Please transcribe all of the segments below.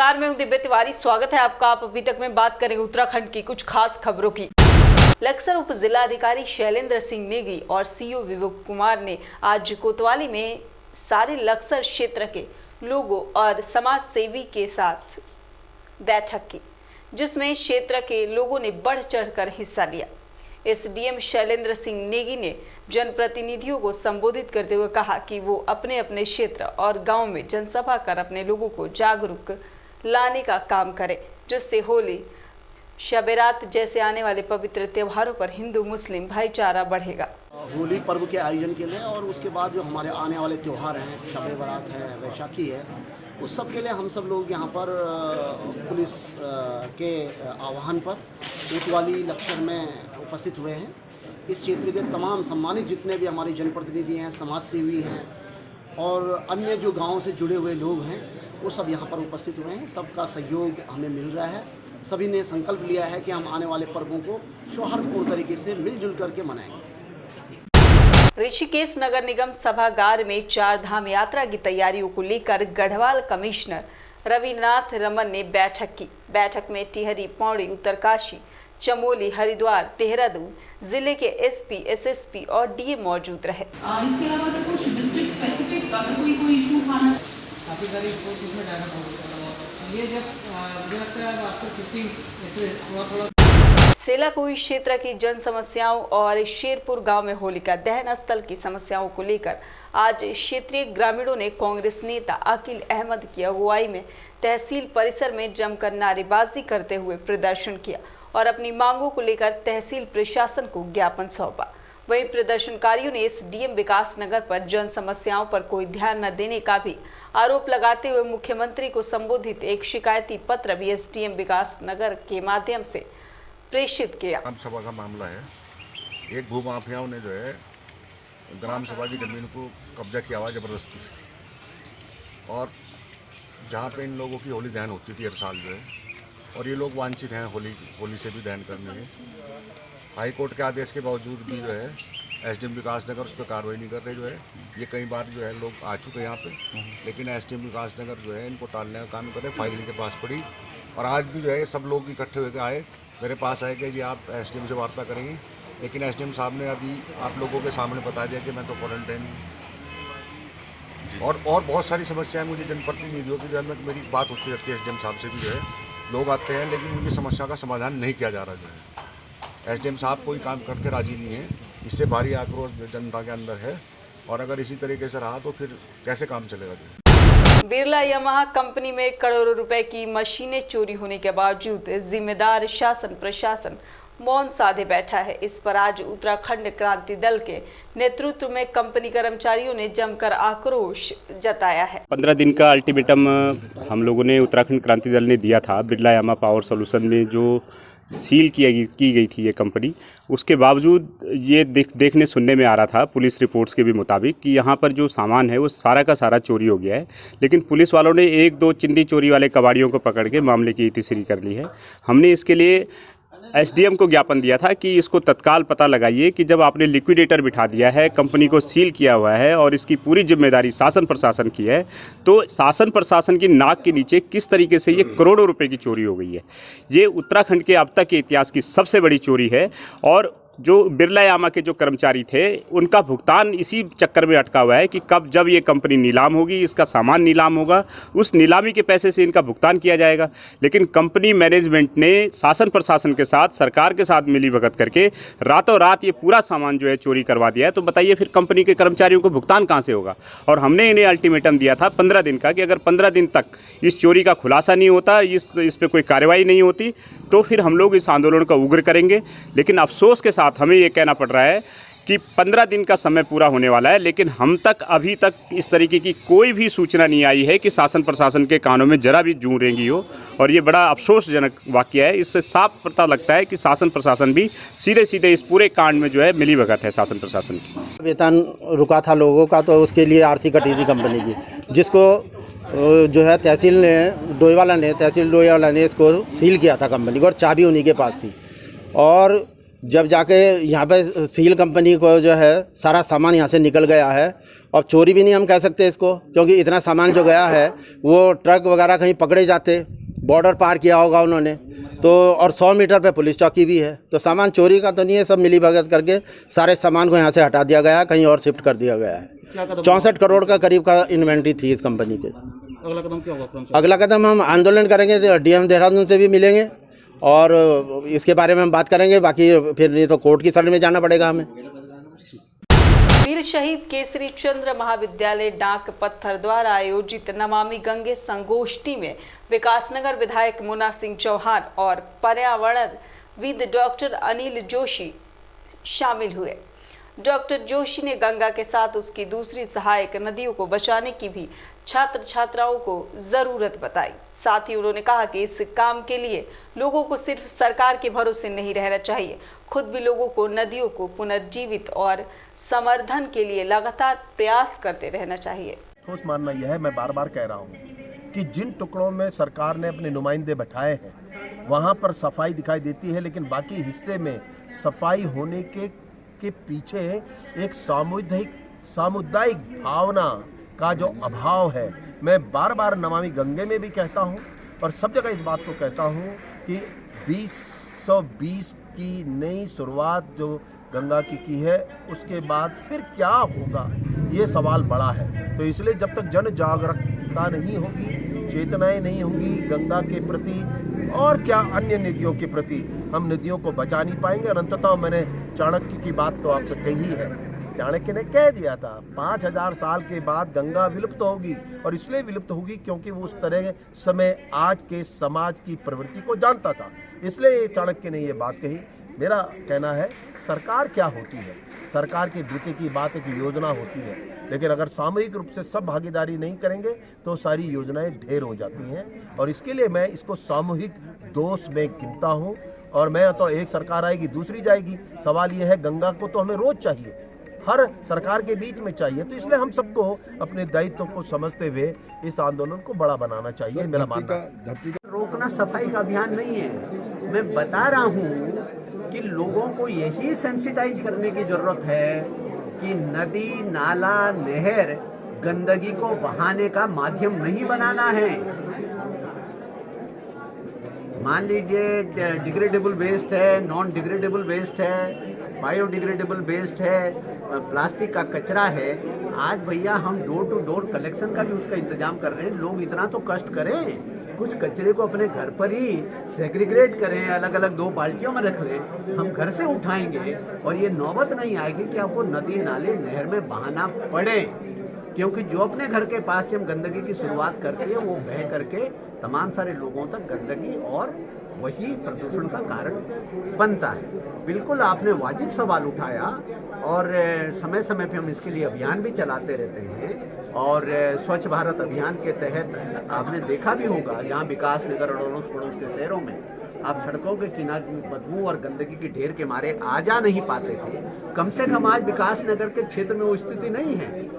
नमस्कार, मैं हूं दिव्या तिवारी। स्वागत है आपका। आप अभी तक में बात करेंगे उत्तराखंड की कुछ खास खबरों की। लक्सर उप जिलाधिकारी शैलेंद्र सिंह नेगी और सीओ विवेक कुमार ने आज कोतवाली में सारे लक्सर क्षेत्र के लोगों और समाज सेवी के साथ बैठक की, जिसमें क्षेत्र के लोगों ने बढ़ चढ़कर हिस्सा लिया। एसडीएम शैलेंद्र सिंह नेगी ने जनप्रतिनिधियों को संबोधित करते हुए कहा कि वो अपने अपने क्षेत्र और गांव में जनसभा कर अपने लोगों को जागरूक लाने का काम करें, जिससे होली, शब-ए-रात जैसे आने वाले पवित्र त्योहारों पर हिंदू मुस्लिम भाईचारा बढ़ेगा। होली पर्व के आयोजन के लिए और उसके बाद जो हमारे आने वाले त्यौहार हैं, शब-ए-बारात है, वैशाखी है, उस सब के लिए हम सब लोग यहाँ पर पुलिस के आह्वान पर कोतवाली लक्सर में उपस्थित हुए हैं। इस क्षेत्र के तमाम सम्मानित जितने भी हमारे जनप्रतिनिधि हैं, समाज सेवी हैं और अन्य जो गाँव से जुड़े हुए लोग हैं, वो सब यहाँ पर उपस्थित हुए हैं। सबका सहयोग हमें मिल रहा है। सभी ने संकल्प लिया है कि हम आने वाले पर्वों को सौहार्दपूर्ण तरीके से मिलजुल करके मनाएंगे। ऋषिकेश नगर निगम सभागार में चार धाम यात्रा की तैयारियों को लेकर गढ़वाल कमिश्नर रविनाथ रमन ने बैठक की। बैठक में टिहरी, पौड़ी, उत्तरकाशी, चमोली, हरिद्वार, देहरादून जिले के एसपी, एसएसपी और डीएम मौजूद रहे। इसके अलावा तो कुछ डिस्ट्रिक्ट स्पेसिफिक अगर कोई इशू खाना काफ़ी सारी रिपोर्ट इसमें डाटा पड़ा। ये जब मुझे लगता है आपको 15 थोड़ा सेलाकुई क्षेत्र की जन समस्याओं और शेरपुर गांव में होलिका दहन स्थल की समस्याओं को लेकर आज क्षेत्रीय ग्रामीणों ने कांग्रेस नेता अकील अहमद की अगुवाई में तहसील परिसर में जमकर नारेबाजी करते हुए प्रदर्शन किया और अपनी मांगों को लेकर तहसील प्रशासन को ज्ञापन सौंपा। वहीं प्रदर्शनकारियों ने एसडीएम विकास नगर पर जन समस्याओं पर कोई ध्यान न देने का भी आरोप लगाते हुए मुख्यमंत्री को संबोधित एक शिकायती पत्र भी एसडीएम विकास नगर के माध्यम से प्रेषित किया। ग्राम सभा का मामला है। एक भूमाफियाओं ने जो है ग्राम सभा की जमीन को कब्जा किया हुआ जबरदस्ती, और जहाँ पे इन लोगों की होली दहन होती थी हर साल जो है, और ये लोग वांछित हैं होली से भी दहन करने में। हाई कोर्ट के आदेश के बावजूद भी जो है एसडीएम विकास नगर उस पर कार्रवाई नहीं कर रहे। जो है ये कई बार जो है लोग आ चुके हैं यहाँ पे, लेकिन एसडीएम विकास नगर जो है इनको टालने का काम करे। फाइल इनके पास पड़ी और आज भी जो है सब लोग इकट्ठे होकर आए, मेरे पास आए कि जी आप एसडीएम से वार्ता करेंगे, लेकिन एसडीएम साहब ने अभी आप लोगों के सामने बता दिया कि मैं तो क्वारंटाइन हूँ। और बहुत सारी समस्याएं मुझे जनप्रतिनिधियों की जो है मेरी बात होती रहती है एसडीएम साहब से भी, जो है लोग आते हैं लेकिन उनकी समस्या का समाधान नहीं किया जा रहा। जो है एसडीएम साहब कोई काम करके राजी नहीं है। इससे भारी आक्रोश जनता के अंदर है और अगर इसी तरीके से रहा तो फिर कैसे काम चलेगा। जो बिरला यामाहा कंपनी में करोड़ों रुपए की मशीनें चोरी होने के बावजूद जिम्मेदार शासन प्रशासन मौन साधे बैठा है। इस पर आज उत्तराखंड क्रांति दल के नेतृत्व में कंपनी कर्मचारियों ने जमकर आक्रोश जताया है। 15 दिन का अल्टीमेटम हम लोगों ने उत्तराखंड क्रांति दल ने दिया था बिरला यामाहा पावर सॉल्यूशन में जो सील की गई थी ये कंपनी। उसके बावजूद ये देखने सुनने में आ रहा था पुलिस रिपोर्ट्स के भी मुताबिक कि यहाँ पर जो सामान है वो सारा का सारा चोरी हो गया है। लेकिन पुलिस वालों ने एक दो चिंदी चोरी वाले कबाड़ियों को पकड़ के मामले की इतिश्री कर ली है। हमने इसके लिए एसडीएम को ज्ञापन दिया था कि इसको तत्काल पता लगाइए कि जब आपने लिक्विडेटर बिठा दिया है, कंपनी को सील किया हुआ है और इसकी पूरी जिम्मेदारी शासन प्रशासन की है, तो शासन प्रशासन की नाक के नीचे किस तरीके से ये करोड़ों रुपए की चोरी हो गई है। ये उत्तराखंड के अब तक के इतिहास की सबसे बड़ी चोरी है। और जो बिरला यामाहा के जो कर्मचारी थे उनका भुगतान इसी चक्कर में अटका हुआ है कि कब जब ये कंपनी नीलाम होगी, इसका सामान नीलाम होगा, उस नीलामी के पैसे से इनका भुगतान किया जाएगा। लेकिन कंपनी मैनेजमेंट ने शासन प्रशासन के साथ, सरकार के साथ मिलीभगत करके रातों रात ये पूरा सामान जो है चोरी करवा दिया है। तो बताइए फिर कंपनी के कर्मचारियों को भुगतान कहाँ से होगा। और हमने इन्हें अल्टीमेटम दिया था 15 दिन का कि अगर 15 दिन तक इस चोरी का खुलासा नहीं होता, इस पर कोई कार्रवाई नहीं होती, तो फिर हम लोग इस आंदोलन का उग्र करेंगे। लेकिन अफसोस के साथ हमें ये कहना पड़ रहा है कि 15 दिन का समय पूरा होने वाला है, लेकिन हम तक अभी तक इस तरीके की कोई भी सूचना नहीं आई है कि शासन प्रशासन के कानों में जरा भी जूं रेंगी हो। और ये बड़ा अफसोसजनक वाकया है। इससे साफ पता लगता है कि शासन प्रशासन भी सीधे सीधे इस पूरे कांड में जो है मिलीभगत है शासन प्रशासन की। वेतन रुका था लोगों का, तो उसके लिए आरसी कटी थी कंपनी की, जिसको जो है तहसील डोईवाला ने इसको सील किया था कंपनी को, और चाबी उन्हीं के पास थी। और जब जाके यहाँ पे सील कंपनी को जो है सारा सामान यहाँ से निकल गया है अब चोरी भी नहीं हम कह सकते इसको, क्योंकि इतना सामान जो गया है वो ट्रक वगैरह कहीं पकड़े जाते, बॉर्डर पार किया होगा उन्होंने तो, और 100 मीटर पे पुलिस चौकी भी है, तो सामान चोरी का तो नहीं है, सब मिली भगत करके सारे सामान को यहाँ से हटा दिया गया है, कहीं और शिफ्ट कर दिया गया है। 64 करोड़ का करीब का इन्वेंट्री थी इस कंपनी के। अगला कदम क्या होगा? अगला कदम हम आंदोलन करेंगे, डीएम देहरादून से भी मिलेंगे और इसके बारे में हम बात करेंगे, बाकी फिर नहीं तो कोर्ट की शरण में जाना पड़ेगा हमें। वीर शहीद केसरी चंद्र महाविद्यालय डाक पत्थर द्वारा आयोजित नमामि गंगे संगोष्ठी में विकासनगर विधायक मुन्ना सिंह चौहान और पर्यावरणविद डॉक्टर अनिल जोशी शामिल हुए। डॉक्टर जोशी ने गंगा के साथ उसकी दूसरी सहायक नदियों को बचाने की भी छात्र छात्राओं को जरूरत बताई। साथ ही उन्होंने कहा कि इस काम के लिए लोगों को सिर्फ सरकार के भरोसे नहीं रहना चाहिए, खुद भी लोगों को नदियों को पुनर्जीवित और संवर्धन के लिए लगातार प्रयास करते रहना चाहिए। ठोस मानना यह है, मैं बार बार कह रहा हूँ कि जिन टुकड़ों में सरकार ने अपने नुमाइंदे बैठाए हैं वहाँ पर सफाई दिखाई देती है, लेकिन बाकी हिस्से में सफाई होने के पीछे एक सामुदायिक भावना का जो अभाव है। मैं बार बार नमामि गंगे में भी कहता हूँ और सब जगह इस बात को कहता हूँ कि 2020 की नई शुरुआत जो गंगा की है, उसके बाद फिर क्या होगा ये सवाल बड़ा है। तो इसलिए जब तक जन जागरूकता नहीं होगी, चेतनाएं नहीं होंगी गंगा के प्रति और क्या अन्य नदियों के प्रति, हम नदियों को बचा नहीं पाएंगे। और अंततः मैंने चाणक्य की बात तो आपसे कही है, चाणक्य ने कह दिया था 5000 साल के बाद गंगा विलुप्त होगी, और इसलिए विलुप्त होगी क्योंकि वो उस तरह समय आज के समाज की प्रवृत्ति को जानता था, इसलिए चाणक्य ने ये बात कही। मेरा कहना है सरकार क्या होती है, सरकार के बेटे की बात एक योजना होती है, लेकिन अगर सामूहिक रूप से सब भागीदारी नहीं करेंगे तो सारी योजनाएं ढेर हो जाती हैं, और इसके लिए मैं इसको सामूहिक दोष में गिनता हूं। और मैं तो एक सरकार आएगी दूसरी जाएगी, सवाल ये है गंगा को तो हमें रोज चाहिए, हर सरकार के बीच में चाहिए, तो इसलिए हम सबको अपने दायित्व को समझते हुए इस आंदोलन को बड़ा बनाना चाहिए। मेरा मानना है रोकना सफाई का अभियान नहीं है, मैं बता रहा हूँ कि लोगों को यही सेंसिटाइज करने की जरूरत है कि नदी, नाला, नहर गंदगी को बहाने का माध्यम नहीं बनाना है। मान लीजिए डिग्रेडेबल वेस्ट है, नॉन डिग्रेडेबल वेस्ट है, बायोडिग्रेडेबल वेस्ट है, प्लास्टिक का कचरा है। आज भैया हम डोर टू डोर कलेक्शन का भी उसका इंतजाम कर रहे हैं। लोग इतना तो कष्ट करें, कुछ कचरे को अपने घर पर ही सेग्रीगेट करें, अलग अलग 2 बाल्टियों में रख लें, हम घर से उठाएंगे और ये नौबत नहीं आएगी कि आपको नदी, नाले, नहर में बहाना पड़े। क्योंकि जो अपने घर के पास से हम गंदगी की शुरुआत करते हैं वो बह करके तमाम सारे लोगों तक गंदगी और वही प्रदूषण का कारण बनता है। बिल्कुल आपने वाजिब सवाल उठाया और समय समय पे हम इसके लिए अभियान भी चलाते रहते हैं। और स्वच्छ भारत अभियान के तहत आपने देखा भी होगा, जहाँ विकास नगर और अड़ोस पड़ोस के शहरों में आप सड़कों के किनारे बदबू और गंदगी के ढेर के मारे आ जा नहीं पाते थे, कम से कम आज विकास नगर के क्षेत्र में वो स्थिति नहीं है।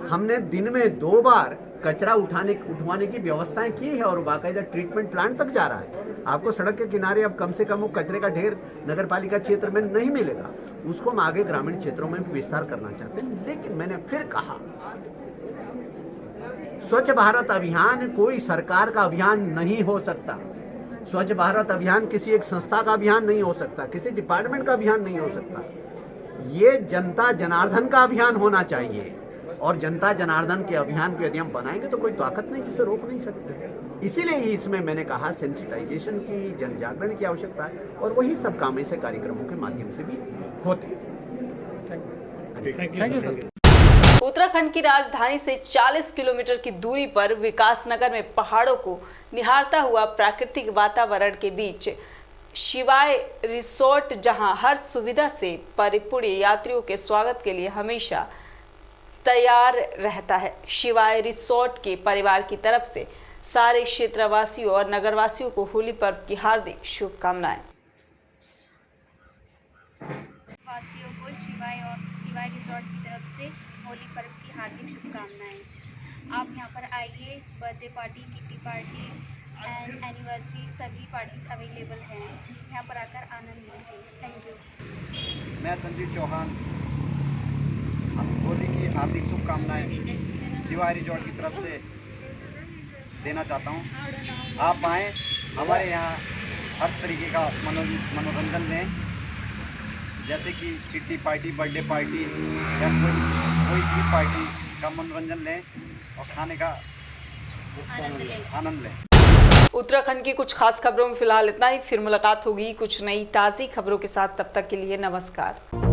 हमने दिन में 2 बार कचरा उठवाने की व्यवस्थाएं की है और बाकायदा ट्रीटमेंट प्लांट तक जा रहा है। आपको सड़क के किनारे अब कम से कम वो कचरे का ढेर नगर पालिका क्षेत्र में नहीं मिलेगा, उसको हम आगे ग्रामीण क्षेत्रों में विस्तार करना चाहते हैं। लेकिन मैंने फिर कहा, स्वच्छ भारत अभियान कोई सरकार का अभियान नहीं हो सकता। स्वच्छ भारत अभियान किसी एक संस्था का अभियान नहीं हो सकता, किसी डिपार्टमेंट का अभियान नहीं हो सकता। ये जनता जनार्दन का अभियान होना चाहिए, और जनता जनार्दन के अभियान को यदि हम बनाएंगे तो कोई ताकत नहीं जिसे रोक नहीं सकते। इसीलिए ही इसमें मैंने कहा सेंसिटाइजेशन की, जन जागरण की आवश्यकता है, और वही सब काम ऐसे कार्यक्रमों के माध्यम से भी होते हैं। Thank you sir. उत्तराखंड की राजधानी से 40 किलोमीटर की दूरी पर विकासनगर में पहाड़ों को निहारता हुआ प्राकृतिक वातावरण के बीच शिवाय रिसोर्ट, जहां हर सुविधा से परिपूर्ण यात्रियों के स्वागत के लिए हमेशा तैयार रहता है। शिवाय रिसोर्ट के परिवार की तरफ से सारे क्षेत्रवासियों और नगरवासियों को होली पर्व की हार्दिक शुभकामनाएं। वासियों को शिवाय रिसोर्ट की तरफ से होली पर्व की हार्दिक शुभकामनाएं। आप यहाँ पर आइए, birthday party, kitty party and anniversary सभी पार्टी अवेलेबल हैं। यहाँ पर आकर आनंद लीजिए। Thank you. मैं संजीव चौहान होली की हार्दिक शुभकामनाएं शिवाय रिजॉर्ट की तरफ से देना चाहता हूं। आप आएँ, हमारे यहाँ हर तरीके का मनोरंजन लें, जैसे कि किट्टी पार्टी, बर्थडे पार्टी या कोई भी पार्टी का मनोरंजन लें और खाने का आनंद लें। उत्तराखंड की कुछ खास खबरों में फिलहाल इतना ही। फिर मुलाकात होगी कुछ नई ताज़ी खबरों के साथ। तब तक के लिए नमस्कार।